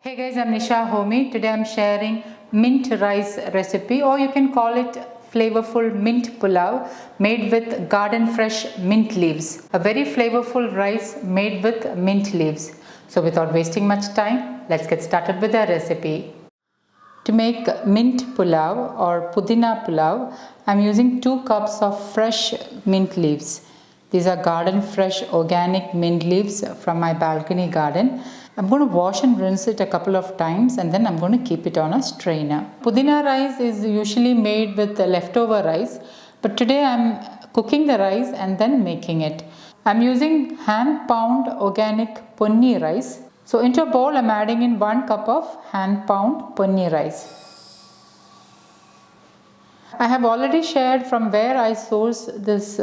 Hey guys, I'm Nisa Homey. Today I'm sharing mint rice recipe, or you can call it flavorful mint pulao made with garden fresh mint leaves. A very flavorful rice made with mint leaves. So without wasting much time, let's get started with the recipe. To make mint pulao or Pudina pulao, I'm using 2 cups of fresh mint leaves. These are garden fresh organic mint leaves from my balcony garden. I'm going to wash and rinse it a couple of times and then I'm going to keep it on a strainer. Pudina rice is usually made with leftover rice, but today I'm cooking the rice and then making it. I'm using hand pound organic punni rice. So into a bowl I'm adding in 1 cup of hand pound punni rice. I have already shared from where I source this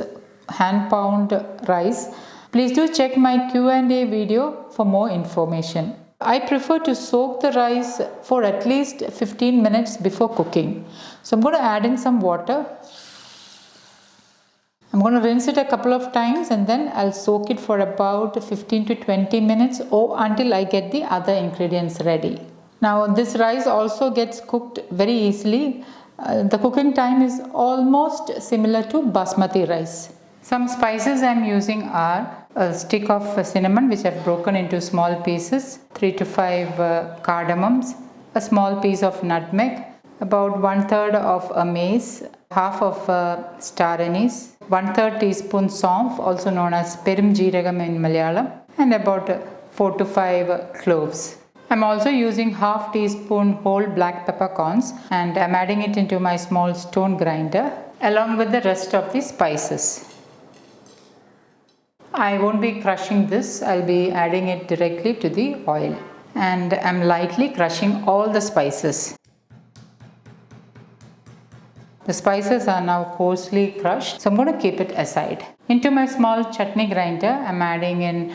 hand pound rice. Please do check my Q&A video for more information. I prefer to soak the rice for at least 15 minutes before cooking. So I'm going to add in some water. I'm going to rinse it a couple of times and then I'll soak it for about 15 to 20 minutes or until I get the other ingredients ready. Now this rice also gets cooked very easily. The cooking time is almost similar to basmati rice. Some spices I am using are a stick of cinnamon which I have broken into small pieces, 3 to 5 cardamoms, a small piece of nutmeg, about 1/3 of a mace, half of star anise, 1/3 teaspoon saunf, also known as perum jeeragam in Malayalam, and about 4 to 5 cloves. I'm also using half teaspoon whole black peppercorns and I'm adding it into my small stone grinder along with the rest of the spices. I won't be crushing this, I'll be adding it directly to the oil, and I'm lightly crushing all the spices. The spices are now coarsely crushed, so I'm going to keep it aside. Into my small chutney grinder, I'm adding in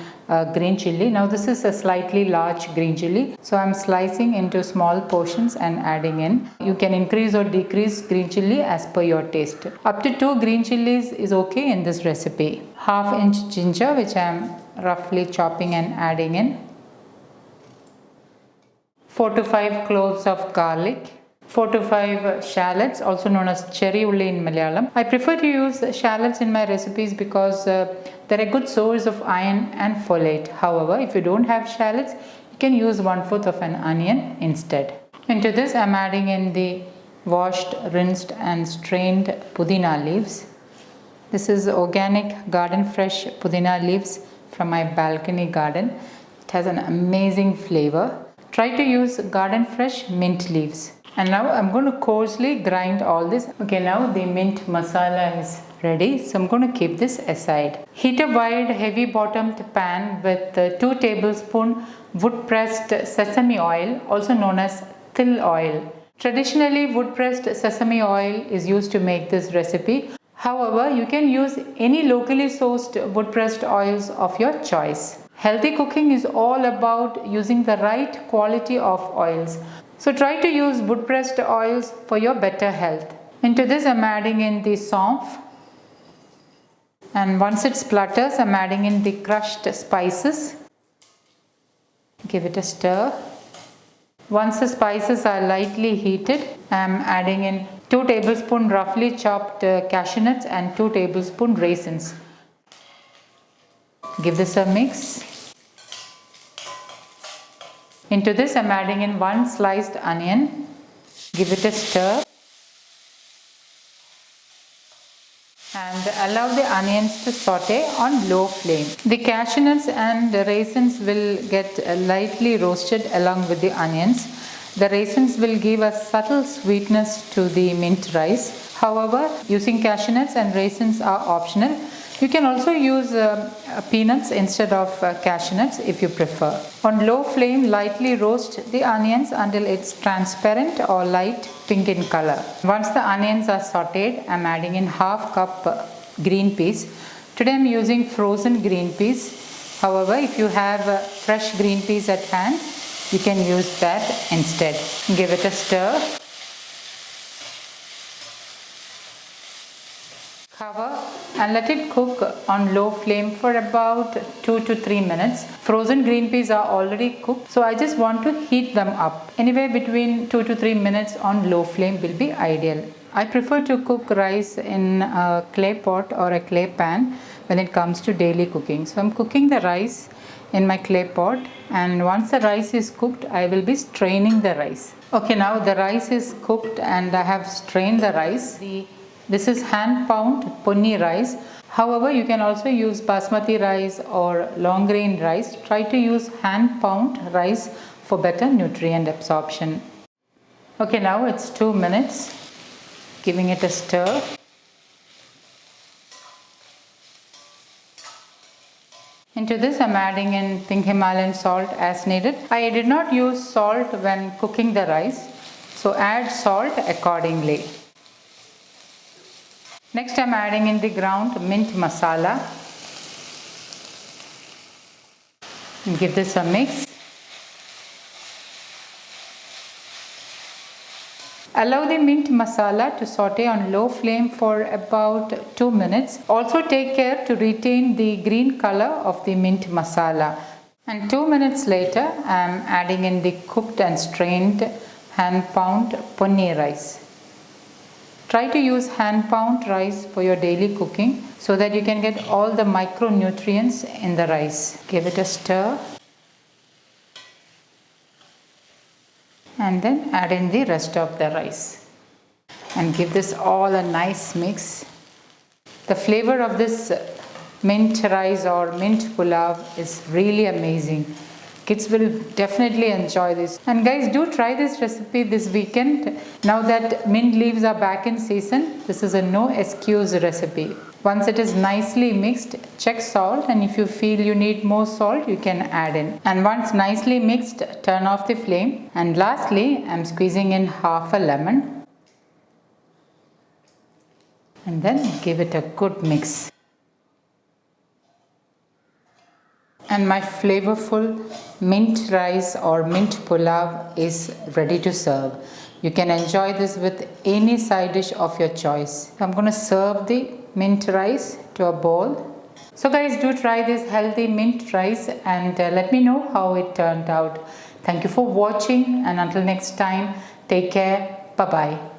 green chilli. Now this is a slightly large green chilli, so I'm slicing into small portions and adding in. You can increase or decrease green chilli as per your taste. Up to 2 green chillis is okay in this recipe. 1/2 inch ginger, which I'm roughly chopping and adding in. 4 to 5 cloves of garlic. 4 to 5 shallots, also known as cherry ulli in Malayalam. I prefer to use shallots in my recipes because they're a good source of iron and folate. However, if you don't have shallots, you can use 1/4 of an onion instead. Into this, I'm adding in the washed, rinsed and strained pudina leaves. This is organic garden fresh pudina leaves from my balcony garden. It has an amazing flavor. Try to use garden fresh mint leaves. And now I'm going to coarsely grind all this. Okay, now the mint masala is ready. So I'm going to keep this aside. Heat a wide heavy bottomed pan with 2 tablespoons wood pressed sesame oil, also known as til oil. Traditionally, wood pressed sesame oil is used to make this recipe. However, you can use any locally sourced wood pressed oils of your choice. Healthy cooking is all about using the right quality of oils. So try to use wood pressed oils for your better health. Into this I'm adding in the saunf, and once it splutters I'm adding in the crushed spices. Give it a stir. Once the spices are lightly heated, I'm adding in 2 tablespoons roughly chopped cashew nuts and 2 tablespoons raisins. Give this a mix. Into this I'm adding in 1 sliced onion. Give it a stir and allow the onions to saute on low flame. The cashew nuts and the raisins will get lightly roasted along with the onions. The raisins will give a subtle sweetness to the mint rice. However, using cashew nuts and raisins are optional. You can also use peanuts instead of cashew nuts if you prefer. On low flame, lightly roast the onions until it's transparent or light pink in color. Once the onions are sauteed, I'm adding in 1/2 cup green peas. Today I'm using frozen green peas. However, if you have fresh green peas at hand, you can use that instead. Give it a stir. Cover and let it cook on low flame for about 2 to 3 minutes. Frozen green peas are already cooked, so I just want to heat them up. Anywhere between 2 to 3 minutes on low flame will be ideal. I prefer to cook rice in a clay pot or a clay pan when it comes to daily cooking. So I'm cooking the rice in my clay pot, and once the rice is cooked, I will be straining the rice. Okay, now the rice is cooked and I have strained the rice. This is hand pound ponni rice. However, you can also use basmati rice or long grain rice. Try to use hand pound rice for better nutrient absorption. Okay, now it's 2 minutes. Giving it a stir. Into this I'm adding in pink Himalayan salt as needed. I did not use salt when cooking the rice, so add salt accordingly. Next I'm adding in the ground mint masala. And give this a mix. Allow the mint masala to saute on low flame for about 2 minutes. Also take care to retain the green color of the mint masala. And 2 minutes later, I am adding in the cooked and strained hand pound ponni rice. Try to use hand pound rice for your daily cooking so that you can get all the micronutrients in the rice. Give it a stir. And then add in the rest of the rice and give this all a nice mix. The flavor of this mint rice or mint pulao is really amazing. Kids will definitely enjoy this. And guys, do try this recipe this weekend. Now that mint leaves are back in season, this is a no excuse recipe. Once it is nicely mixed, check salt, and if you feel you need more salt, you can add in. And once nicely mixed, turn off the flame. And lastly, I'm squeezing in half a lemon. And then give it a good mix. And my flavorful mint rice or mint pulao is ready to serve. You can enjoy this with any side dish of your choice. I'm going to serve the mint rice to a bowl. So guys, do try this healthy mint rice and let me know how it turned out. Thank you for watching, and until next time, take care. Bye bye.